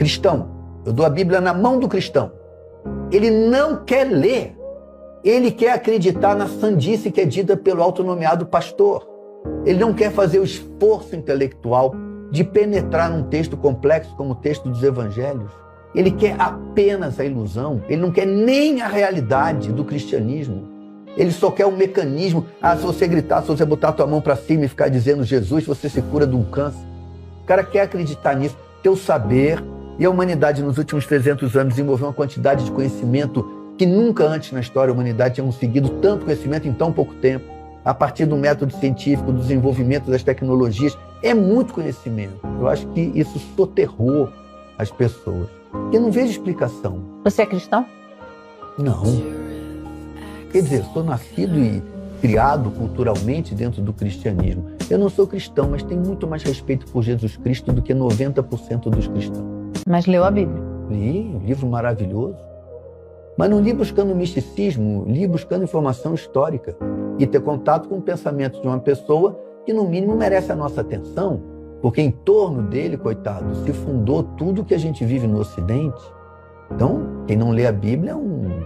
cristão, eu dou a Bíblia na mão do cristão, ele não quer ler, ele quer acreditar na sandice que é dita pelo autonomeado pastor. Ele não quer fazer o esforço intelectual de penetrar num texto complexo como o texto dos evangelhos. Ele quer apenas a ilusão, ele não quer nem a realidade do cristianismo. Ele só quer o mecanismo. Se você gritar, se você botar a tua mão para cima e ficar dizendo Jesus, você se cura de um câncer. O cara quer acreditar nisso, ter o saber. E a humanidade nos últimos 300 anos desenvolveu uma quantidade de conhecimento que nunca antes na história a humanidade tinha conseguido tanto conhecimento em tão pouco tempo. A partir do método científico, do desenvolvimento das tecnologias, é muito conhecimento. Eu acho que isso soterrou as pessoas. Eu não vejo explicação. Você é cristão? Não. Quer dizer, sou nascido e criado culturalmente dentro do cristianismo. Eu não sou cristão, mas tenho muito mais respeito por Jesus Cristo do que 90% dos cristãos. Mas leu a Bíblia? Li, um livro maravilhoso. Mas não li buscando misticismo, li buscando informação histórica e ter contato com o pensamento de uma pessoa que, no mínimo, merece a nossa atenção, porque em torno dele, coitado, se fundou tudo que a gente vive no Ocidente. Então, quem não lê a Bíblia é um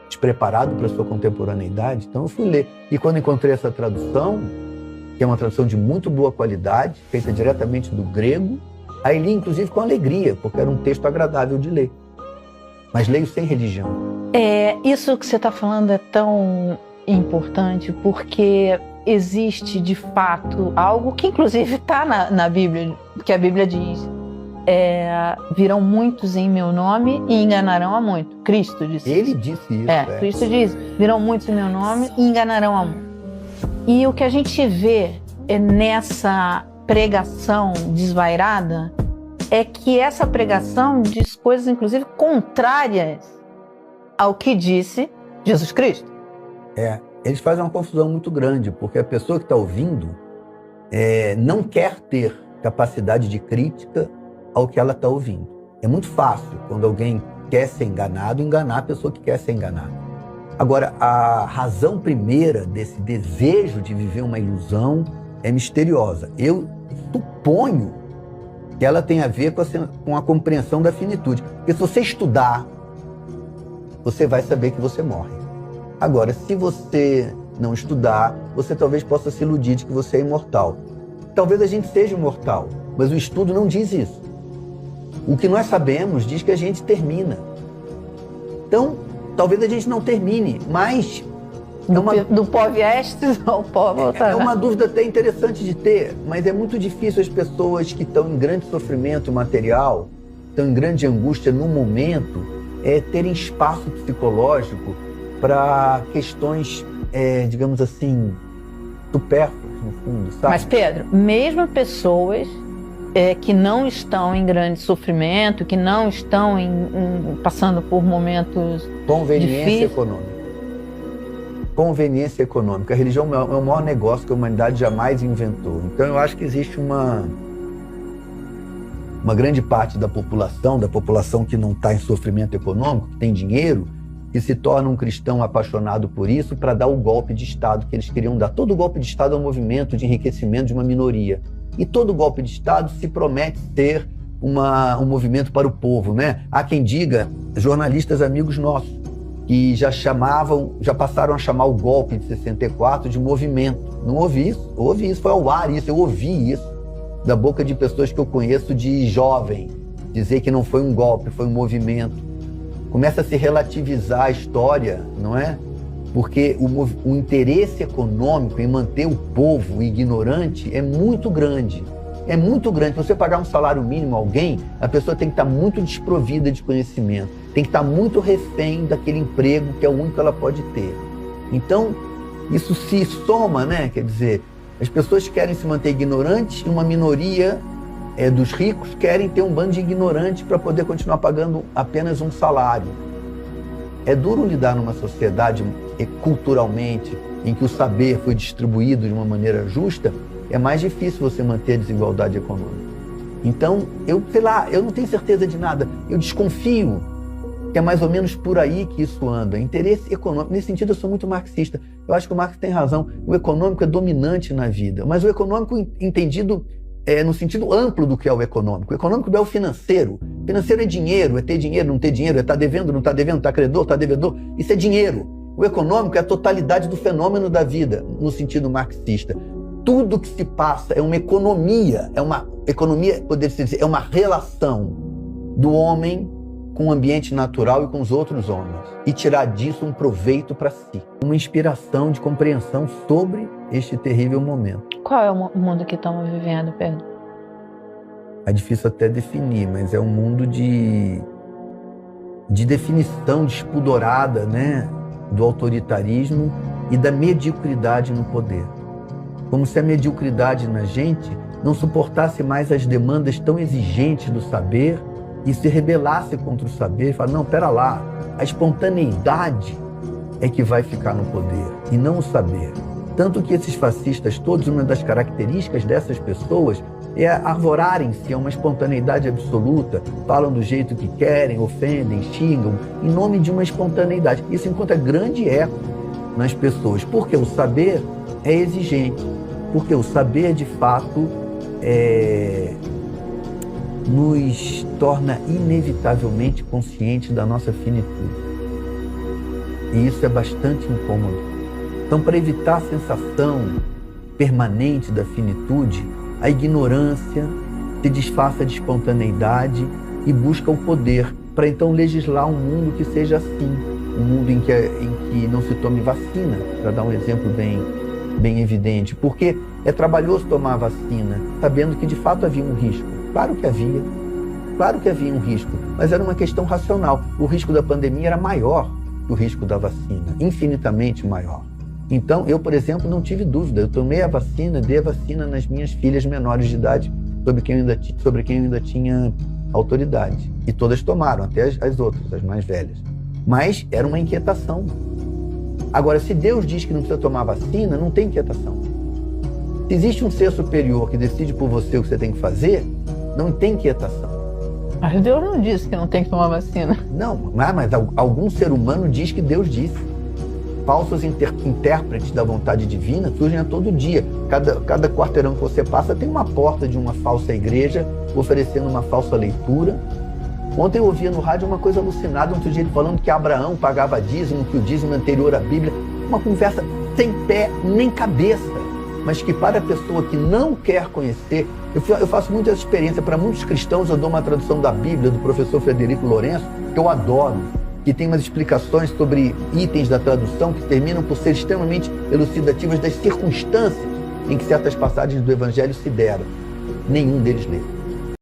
despreparado para a sua contemporaneidade. Então, eu fui ler. E quando encontrei essa tradução, que é uma tradução de muito boa qualidade, feita diretamente do grego, aí li, inclusive, com alegria, porque era um texto agradável de ler. Mas leio sem religião. Isso que você está falando é tão importante porque existe, de fato, algo que, inclusive, está na Bíblia, que a Bíblia diz. Virão muitos em meu nome e enganarão a muito. Cristo disse isso. Ele disse isso. Cristo diz, virão muitos em meu nome e enganarão a muito. E o que a gente vê nessa pregação desvairada é que essa pregação diz coisas, inclusive, contrárias ao que disse Jesus Cristo. Eles fazem uma confusão muito grande, porque a pessoa que está ouvindo não quer ter capacidade de crítica ao que ela está ouvindo. É muito fácil, quando alguém quer ser enganado, enganar a pessoa que quer ser enganada. Agora, a razão primeira desse desejo de viver uma ilusão é misteriosa. Eu suponho que ela tem a ver com a compreensão da finitude. Porque se você estudar, você vai saber que você morre. Agora, se você não estudar, você talvez possa se iludir de que você é imortal. Talvez a gente seja imortal, mas o estudo não diz isso. O que nós sabemos diz que a gente termina. Então, talvez a gente não termine, mas... Do pó viestes ao pó voltará. É uma dúvida até interessante de ter, mas é muito difícil as pessoas que estão em grande sofrimento material, estão em grande angústia no momento, terem espaço psicológico para questões, digamos assim, supérfluas, no fundo, sabe? Mas, Pedro, mesmo pessoas que não estão em grande sofrimento, que não estão passando por momentos difíceis... Conveniência econômica. A religião é o maior negócio que a humanidade jamais inventou. Então eu acho que existe uma grande parte da população que não está em sofrimento econômico, que tem dinheiro, que se torna um cristão apaixonado por isso para dar o golpe de Estado que eles queriam dar. Todo golpe de Estado é um movimento de enriquecimento de uma minoria. E todo golpe de Estado se promete ter um movimento para o povo, né? Há quem diga, jornalistas amigos nossos, que já passaram a chamar o golpe de 64 de movimento. Não ouvi isso, foi ao ar isso, eu ouvi isso da boca de pessoas que eu conheço de jovem, dizer que não foi um golpe, foi um movimento. Começa a se relativizar a história, não é? Porque o interesse econômico em manter o povo ignorante é muito grande. É muito grande. Se você pagar um salário mínimo a alguém, a pessoa tem que estar muito desprovida de conhecimento. Tem que estar muito refém daquele emprego que é o único que ela pode ter. Então, isso se soma, né? Quer dizer, as pessoas querem se manter ignorantes e uma minoria dos ricos querem ter um bando de ignorantes para poder continuar pagando apenas um salário. É duro lidar numa sociedade culturalmente em que o saber foi distribuído de uma maneira justa. É mais difícil você manter a desigualdade econômica. Então, eu não tenho certeza de nada. Eu desconfio que é mais ou menos por aí que isso anda. Interesse econômico. Nesse sentido, eu sou muito marxista. Eu acho que o Marx tem razão. O econômico é dominante na vida. Mas o econômico entendido no sentido amplo do que é o econômico. O econômico não é o financeiro. Financeiro é dinheiro, é ter dinheiro, não ter dinheiro, é estar devendo, não estar devendo, estar credor, estar devedor. Isso é dinheiro. O econômico é a totalidade do fenômeno da vida, no sentido marxista. Tudo que se passa é uma economia, poderia-se dizer, é uma relação do homem com o ambiente natural e com os outros homens. E tirar disso um proveito para si. Uma inspiração de compreensão sobre este terrível momento. Qual é o mundo que estamos vivendo, Pedro? É difícil até definir, mas é um mundo de definição despudorada, né, do autoritarismo e da mediocridade no poder. Como se a mediocridade na gente não suportasse mais as demandas tão exigentes do saber e se rebelasse contra o saber e falasse, não, pera lá, a espontaneidade é que vai ficar no poder e não o saber. Tanto que esses fascistas todos, uma das características dessas pessoas é arvorarem-se a uma espontaneidade absoluta, falam do jeito que querem, ofendem, xingam, em nome de uma espontaneidade. Isso encontra grande eco nas pessoas, porque o saber é exigente, porque o saber, de fato, nos torna inevitavelmente conscientes da nossa finitude. E isso é bastante incômodo. Então, para evitar a sensação permanente da finitude, a ignorância se disfarça de espontaneidade e busca o poder para então legislar um mundo que seja assim, um mundo em que não se tome vacina, para dar um exemplo bem evidente, porque é trabalhoso tomar vacina, sabendo que de fato havia um risco. Claro que havia um risco, mas era uma questão racional. O risco da pandemia era maior que o risco da vacina, infinitamente maior. Então, eu, por exemplo, não tive dúvida. Eu tomei a vacina, dei a vacina nas minhas filhas menores de idade, sobre quem eu ainda tinha autoridade. E todas tomaram, até as outras, as mais velhas. Mas era uma inquietação. Agora, se Deus diz que não precisa tomar vacina, não tem inquietação. Se existe um ser superior que decide por você o que você tem que fazer, não tem inquietação. Mas Deus não disse que não tem que tomar vacina. Não, mas algum ser humano diz que Deus disse. Falsos intérpretes da vontade divina surgem a todo dia. Cada quarteirão que você passa tem uma porta de uma falsa igreja oferecendo uma falsa leitura. Ontem eu ouvia no rádio uma coisa alucinada, um sujeito falando que Abraão pagava dízimo, que o dízimo é anterior à Bíblia. Uma conversa sem pé nem cabeça, mas que para a pessoa que não quer conhecer... Eu faço muita experiência. Para muitos cristãos eu dou uma tradução da Bíblia do professor Frederico Lourenço, que eu adoro, que tem umas explicações sobre itens da tradução que terminam por ser extremamente elucidativas das circunstâncias em que certas passagens do Evangelho se deram. Nenhum deles lê.